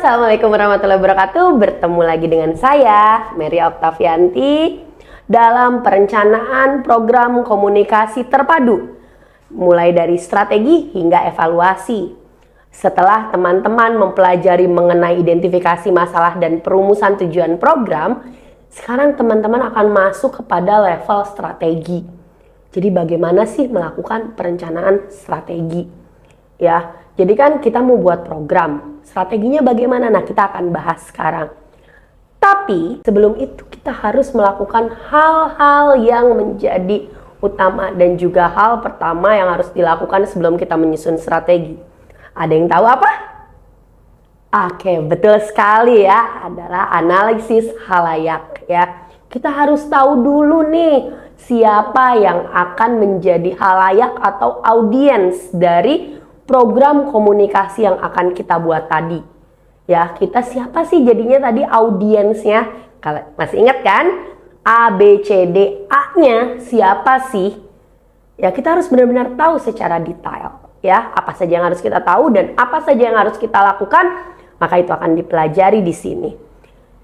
Assalamualaikum warahmatullahi wabarakatuh. Bertemu lagi dengan saya, Mary Oktavianti, dalam perencanaan program komunikasi terpadu, mulai dari strategi hingga evaluasi. Setelah teman-teman mempelajari mengenai identifikasi masalah dan perumusan tujuan program, sekarang teman-teman akan masuk kepada level strategi. Jadi bagaimana sih melakukan perencanaan strategi? Ya, jadi kan kita mau buat program, strateginya bagaimana? Nah, kita akan bahas sekarang. Tapi sebelum itu kita harus melakukan hal-hal yang menjadi utama dan juga hal pertama yang harus dilakukan sebelum kita menyusun strategi. Ada yang tahu apa? Oke, betul sekali ya, adalah analisis halayak ya. Kita harus tahu dulu nih siapa yang akan menjadi halayak atau audiens dari program komunikasi yang akan kita buat tadi. Ya, kita siapa sih jadinya tadi audiensnya? Kalau masih ingat kan? A, B, C, D, A-nya siapa sih? Ya, kita harus benar-benar tahu secara detail. Ya, apa saja yang harus kita tahu dan apa saja yang harus kita lakukan, maka itu akan dipelajari di sini.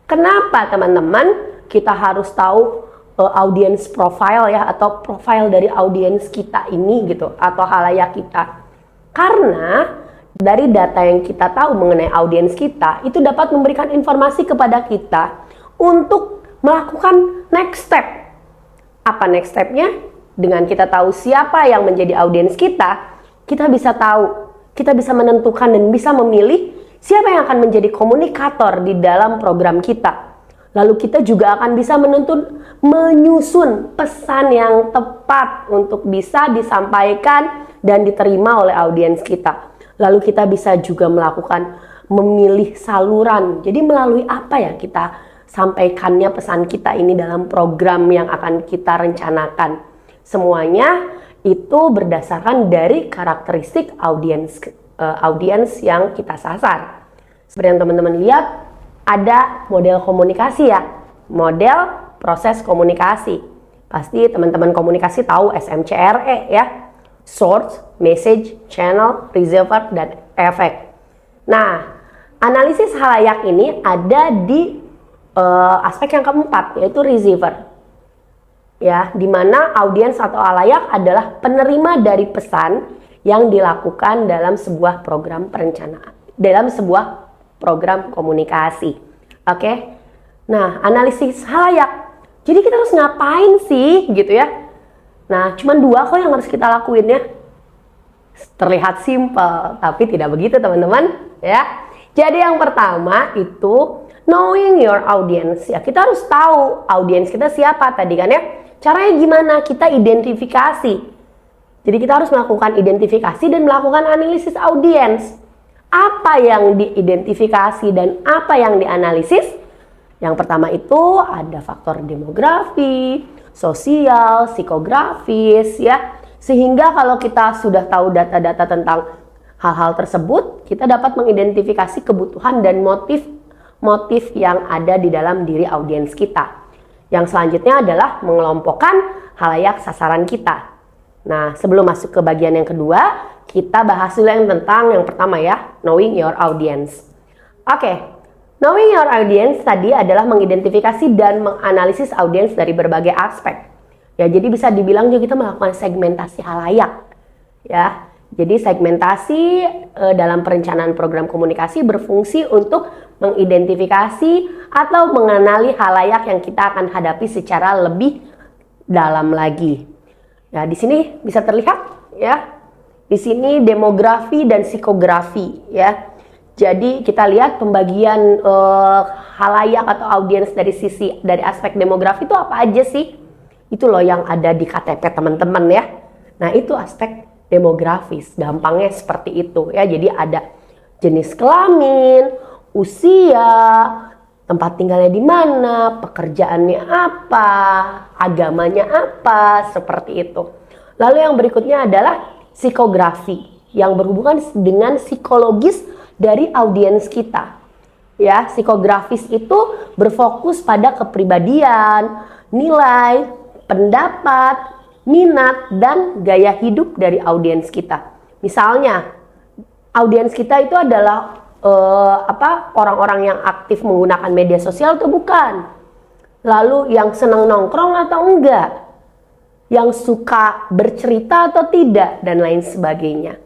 Kenapa teman-teman kita harus tahu audience profile ya, atau profile dari audiens kita ini gitu, atau halayak kita? Karena dari data yang kita tahu mengenai audiens kita, itu dapat memberikan informasi kepada kita untuk melakukan next step. Apa next stepnya? Dengan kita tahu siapa yang menjadi audiens kita bisa tahu, kita bisa menentukan dan bisa memilih siapa yang akan menjadi komunikator di dalam program kita. Lalu kita juga akan bisa menyusun pesan yang tepat untuk bisa disampaikan dan diterima oleh audiens kita. Lalu kita bisa juga memilih saluran. Jadi melalui apa ya kita sampaikannya pesan kita ini dalam program yang akan kita rencanakan. Semuanya itu berdasarkan dari karakteristik audiens yang kita sasar. Seperti yang teman-teman lihat, ada model komunikasi ya, model proses komunikasi. Pasti teman-teman komunikasi tahu SMCRE ya, source, message, channel, receiver, dan effect. Nah, analisis halayak ini ada di aspek yang keempat, yaitu receiver. Ya, di mana audiens atau halayak adalah penerima dari pesan yang dilakukan dalam sebuah program perencanaan, dalam sebuah program komunikasi. Oke. Nah, analisis halayak. Jadi kita harus ngapain sih gitu ya? Nah, cuma dua kok yang harus kita lakuin ya. Terlihat simpel, tapi tidak begitu teman-teman ya. Jadi yang pertama itu knowing your audience ya. Kita harus tahu audiens kita siapa tadi kan ya. Caranya gimana? Kita identifikasi. Jadi kita harus melakukan identifikasi dan melakukan analisis audiens. Apa yang diidentifikasi dan apa yang dianalisis? Yang pertama itu ada faktor demografi, sosial, psikografis ya. Sehingga kalau kita sudah tahu data-data tentang hal-hal tersebut, kita dapat mengidentifikasi kebutuhan dan motif yang ada di dalam diri audiens kita. Yang selanjutnya adalah mengelompokkan halayak sasaran kita. Nah, sebelum masuk ke bagian yang kedua, kita bahas dulu yang tentang yang pertama ya, knowing your audience. Oke, knowing your audience tadi adalah mengidentifikasi dan menganalisis audiens dari berbagai aspek. Ya, jadi bisa dibilang juga kita melakukan segmentasi halayak. Ya, jadi segmentasi dalam perencanaan program komunikasi berfungsi untuk mengidentifikasi atau mengenali halayak yang kita akan hadapi secara lebih dalam lagi. Ya, di sini bisa terlihat ya. Di sini demografi dan psikografi ya. Jadi kita lihat pembagian halayak atau audiens dari aspek demografi itu apa aja sih? Itu loh yang ada di KTP teman-teman ya. Nah, itu aspek demografis, gampangnya seperti itu ya. Jadi ada jenis kelamin, usia, tempat tinggalnya di mana, pekerjaannya apa, agamanya apa, seperti itu. Lalu yang berikutnya adalah psikografi yang berhubungan dengan psikologis dari audiens kita. Ya, psikografis itu berfokus pada kepribadian, nilai, pendapat, minat, dan gaya hidup dari audiens kita. Misalnya, audiens kita itu adalah orang-orang yang aktif menggunakan media sosial atau bukan? Lalu yang senang nongkrong atau enggak? Yang suka bercerita atau tidak, dan lain sebagainya.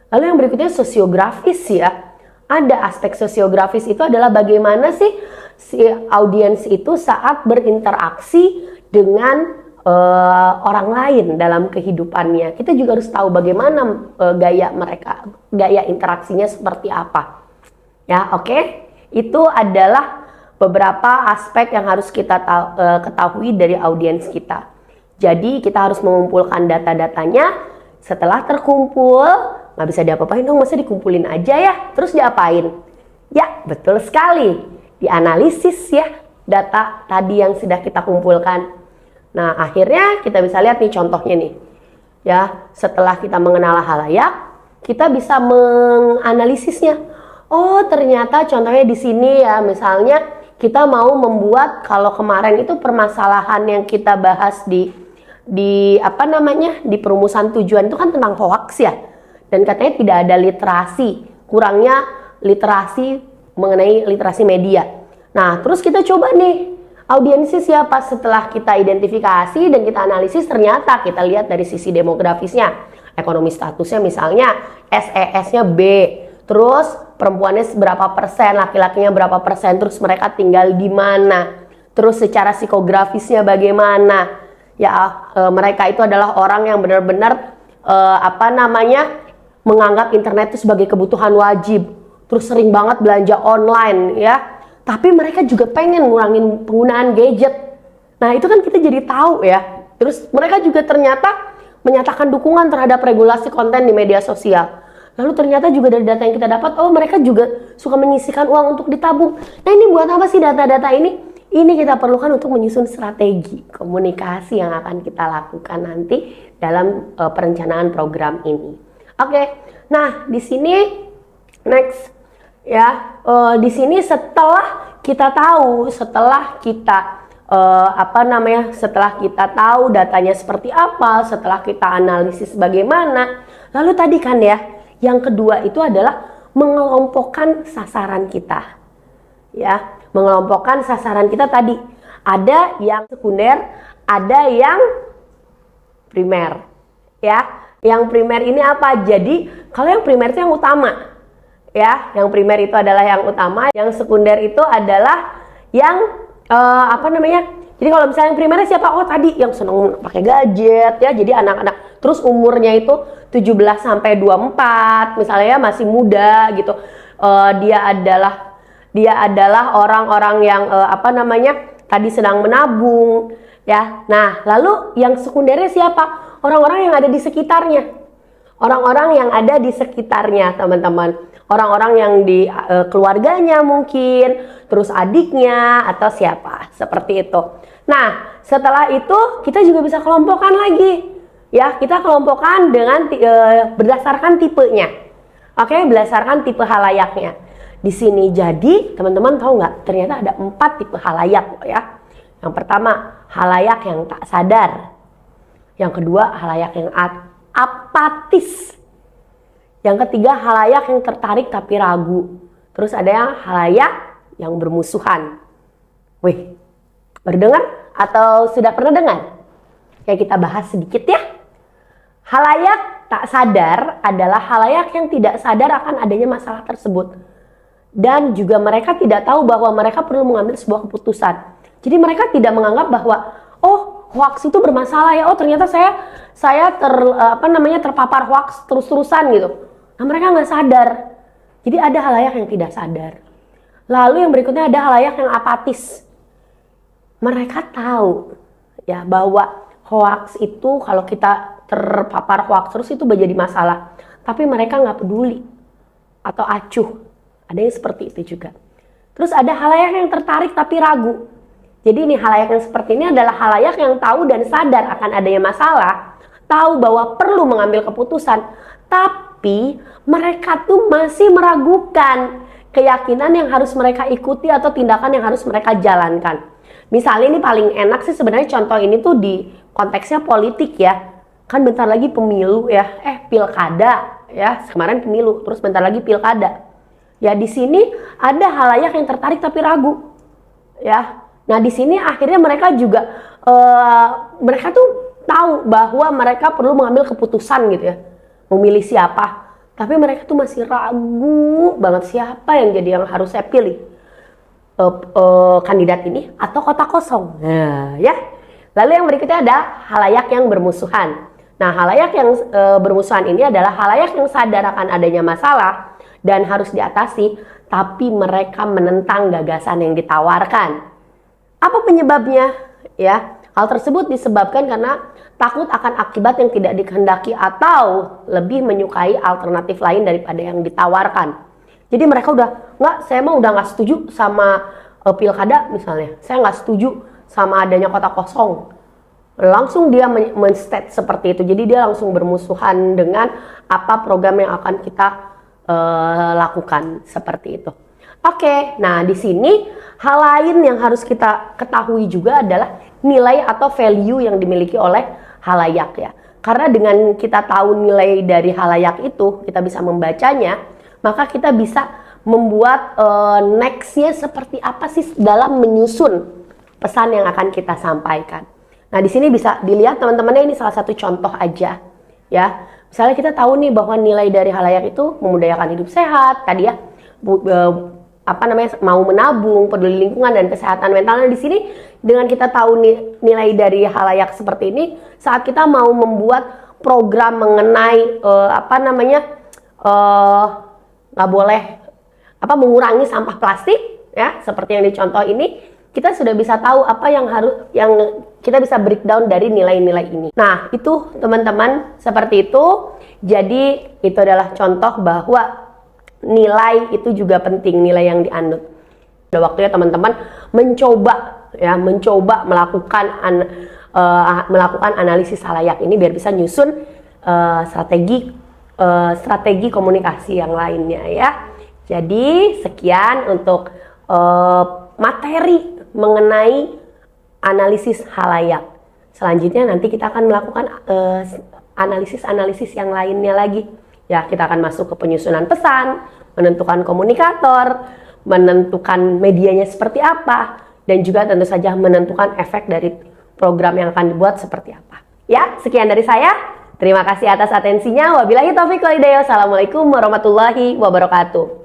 Lalu yang berikutnya sosiografis ya. Ada aspek sosiografis itu adalah bagaimana sih si audiens itu saat berinteraksi dengan orang lain dalam kehidupannya. Kita juga harus tahu bagaimana gaya mereka, gaya interaksinya seperti apa. Ya, oke. Itu adalah beberapa aspek yang harus kita ketahui dari audiens kita. Jadi kita harus mengumpulkan data-datanya. Setelah terkumpul, nggak bisa diapa-apain dong, masa dikumpulin aja ya, terus diapain? Ya, betul sekali, dianalisis ya data tadi yang sudah kita kumpulkan. Nah, akhirnya kita bisa lihat nih contohnya nih. Ya, setelah kita mengenal halayak, kita bisa menganalisisnya. Oh, ternyata contohnya di sini ya, misalnya kita mau membuat, kalau kemarin itu permasalahan yang kita bahas di perumusan tujuan itu kan tentang hoax ya, dan katanya tidak ada literasi, kurangnya literasi mengenai literasi media. Nah, terus kita coba nih audiensnya siapa. Setelah kita identifikasi dan kita analisis, ternyata kita lihat dari sisi demografisnya, ekonomi statusnya misalnya SES-nya B, terus perempuannya berapa persen, laki-lakinya berapa persen, terus mereka tinggal di mana, terus secara psikografisnya bagaimana. Ya, mereka itu adalah orang yang benar-benar menganggap internet itu sebagai kebutuhan wajib, terus sering banget belanja online ya, tapi mereka juga pengen ngurangin penggunaan gadget. Nah, itu kan kita jadi tahu ya. Terus mereka juga ternyata menyatakan dukungan terhadap regulasi konten di media sosial. Lalu ternyata juga dari data yang kita dapat, oh mereka juga suka menyisihkan uang untuk ditabung. Nah, ini buat apa sih data-data ini? Ini kita perlukan untuk menyusun strategi komunikasi yang akan kita lakukan nanti dalam perencanaan program ini. Oke, nah di sini next ya, di sini setelah kita tahu, setelah kita setelah kita tahu datanya seperti apa, setelah kita analisis bagaimana, lalu tadi kan ya, yang kedua itu adalah mengelompokkan sasaran kita. Ya, mengelompokkan sasaran kita tadi. Ada yang sekunder, ada yang primer. Ya, yang primer ini apa? Jadi, kalau yang primer itu yang utama. Ya, yang primer itu adalah yang utama, yang sekunder itu adalah yang Jadi kalau misalnya yang primernya siapa? Oh, tadi yang senang pakai gadget ya. Jadi anak-anak, terus umurnya itu 17 sampai 24, misalnya ya, masih muda gitu. Dia adalah orang-orang yang tadi sedang menabung ya. Nah, lalu yang sekundernya siapa? Orang-orang yang ada di sekitarnya. Orang-orang yang ada di sekitarnya, teman-teman. Orang-orang yang di keluarganya mungkin, terus adiknya atau siapa, seperti itu. Nah, setelah itu kita juga bisa kelompokkan lagi. Ya, kita kelompokkan dengan berdasarkan tipenya. Oke, berdasarkan tipe halayaknya. Di sini jadi teman-teman tahu nggak? Ternyata ada 4 tipe halayak ya. Yang pertama, halayak yang tak sadar. Yang kedua, halayak yang apatis. Yang ketiga, halayak yang tertarik tapi ragu. Terus ada yang halayak yang bermusuhan. Wih, baru dengar atau sudah pernah dengar? Ya, kita bahas sedikit ya. Halayak tak sadar adalah halayak yang tidak sadar akan adanya masalah tersebut. Dan juga mereka tidak tahu bahwa mereka perlu mengambil sebuah keputusan. Jadi mereka tidak menganggap bahwa oh, hoax itu bermasalah ya. Oh, ternyata saya terpapar hoax terus-terusan gitu. Nah, mereka nggak sadar. Jadi ada halayak yang tidak sadar. Lalu yang berikutnya ada halayak yang apatis. Mereka tahu ya bahwa hoax itu, kalau kita terpapar hoax terus itu menjadi masalah. Tapi mereka nggak peduli atau acuh. Ada yang seperti itu juga. Terus ada halayak yang tertarik tapi ragu. Jadi ini halayak yang seperti ini adalah halayak yang tahu dan sadar akan adanya masalah, tahu bahwa perlu mengambil keputusan, tapi mereka tuh masih meragukan keyakinan yang harus mereka ikuti atau tindakan yang harus mereka jalankan. Misalnya ini paling enak sih sebenarnya contoh ini tuh di konteksnya politik ya. Kan bentar lagi pemilu ya, pilkada ya, kemarin pemilu, terus bentar lagi pilkada. Ya di sini ada halayak yang tertarik tapi ragu. Ya. Nah, di sini akhirnya mereka juga mereka tuh tahu bahwa mereka perlu mengambil keputusan gitu ya. Memilih siapa. Tapi mereka tuh masih ragu banget siapa yang jadi yang harus saya pilih. Kandidat ini atau kotak kosong. Nah, ya. Lalu yang berikutnya ada halayak yang bermusuhan. Nah, halayak yang bermusuhan ini adalah halayak yang sadar akan adanya masalah dan harus diatasi, tapi mereka menentang gagasan yang ditawarkan. Apa penyebabnya? Ya, hal tersebut disebabkan karena takut akan akibat yang tidak dikehendaki atau lebih menyukai alternatif lain daripada yang ditawarkan. Jadi mereka saya udah nggak setuju sama pilkada misalnya. Saya nggak setuju sama adanya kotak kosong. Langsung dia men-state seperti itu. Jadi dia langsung bermusuhan dengan apa program yang akan kita lakukan seperti itu. Oke, nah di sini hal lain yang harus kita ketahui juga adalah nilai atau value yang dimiliki oleh halayak ya. Karena dengan kita tahu nilai dari halayak itu, kita bisa membacanya, maka kita bisa membuat next-nya seperti apa sih dalam menyusun pesan yang akan kita sampaikan. Nah, di sini bisa dilihat teman-temannya, ini salah satu contoh aja ya. Misalnya kita tahu nih bahwa nilai dari halayak itu memudayakan hidup sehat, tadi ya, mau menabung, peduli lingkungan dan kesehatan mental. Nah, di sini dengan kita tahu nilai dari halayak seperti ini, saat kita mau membuat program mengenai nggak boleh mengurangi sampah plastik ya, seperti yang dicontoh ini, kita sudah bisa tahu apa yang kita bisa breakdown dari nilai-nilai ini. Nah, itu teman-teman seperti itu. Jadi itu adalah contoh bahwa nilai itu juga penting, nilai yang dianut. Udah waktunya teman-teman mencoba melakukan analisis halayak ini biar bisa nyusun strategi komunikasi yang lainnya ya. Jadi sekian untuk materi mengenai analisis halayak. Selanjutnya nanti kita akan melakukan analisis yang lainnya lagi. Ya, kita akan masuk ke penyusunan pesan, menentukan komunikator, menentukan medianya seperti apa, dan juga tentu saja menentukan efek dari program yang akan dibuat seperti apa. Ya, sekian dari saya. Terima kasih atas atensinya. Wabillahi taufiq wal hidayah. Assalamualaikum warahmatullahi wabarakatuh.